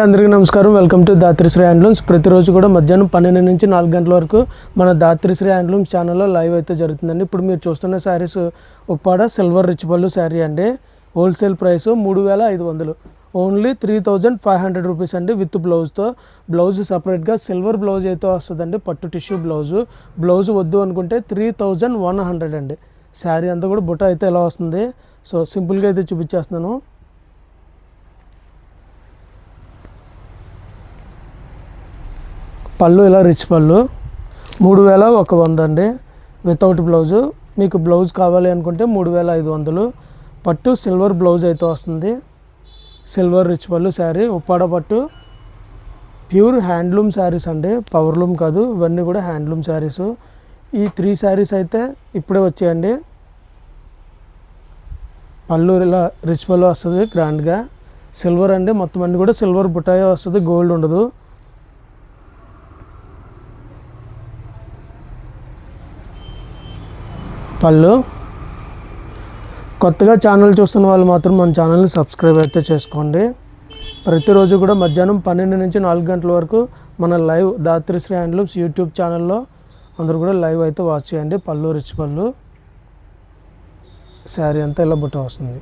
అందరికీ నమస్కారం. Welcome to Dhatrishri handlooms. ప్రతిరోజు కూడా మధ్యాహ్నం 12 నుంచి 4 గంటల వరకు మన దాత్రిశ్రీ హ్యాండ్లూమ్స్ ఛానల్లో లైవ్ అయితే జరుగుతుందండి. ఇప్పుడు మీరు చూస్తున్న శారీస్ ఉప్పాడ సిల్వర్ రిచ్ పళ్ళు శారీ అండి. హోల్సేల్ ప్రైస్ 3500, ఓన్లీ 3500 రూపీస్ అండి. విత్ బ్లౌజ్తో. బ్లౌజ్ సపరేట్గా సిల్వర్ బ్లౌజ్ అయితే వస్తుందండి, పట్టు టిష్యూ బ్లౌజు. బ్లౌజ్ వద్దు అనుకుంటే 3100 అండి. శారీ అంతా కూడా బుట్ట అయితే ఎలా వస్తుంది. సో సింపుల్గా అయితే చూపించేస్తున్నాను. పళ్ళు ఇలా రిచ్ పళ్ళు 3100 అండి, వితౌట్ బ్లౌజు. మీకు బ్లౌజ్ కావాలి అనుకుంటే 3500. పట్టు సిల్వర్ బ్లౌజ్ అయితే వస్తుంది. సిల్వర్ రిచ్ పళ్ళు శారీ, ఉప్పాడ పట్టు, ప్యూర్ హ్యాండ్లూమ్ శారీస్ అండి, పవర్లూమ్ కాదు. ఇవన్నీ కూడా హ్యాండ్లూమ్ శారీస్. ఈ 3 శారీస్ అయితే ఇప్పుడే వచ్చాయండి. పళ్ళు ఇలా రిచ్ పళ్ళు వస్తుంది గ్రాండ్గా. సిల్వర్ అండి, మొత్తం అన్నీ కూడా సిల్వర్ బుటాయే వస్తుంది, గోల్డ్ ఉండదు. పళ్ళు. కొత్తగా ఛానల్ చూస్తున్న వాళ్ళు మాత్రం మన ఛానల్ని సబ్స్క్రైబ్ అయితే చేసుకోండి. ప్రతిరోజు కూడా మధ్యాహ్నం 12 నుంచి 4 గంటల వరకు మన లైవ్ దాత్రిశ్రీ హ్యాండ్లూమ్స్ యూట్యూబ్ ఛానల్లో అందరూ కూడా లైవ్ అయితే వాచ్ చేయండి. పళ్ళు రిచ్ పళ్ళు, శారీ అంతా ఇలా బుట్ట వస్తుంది.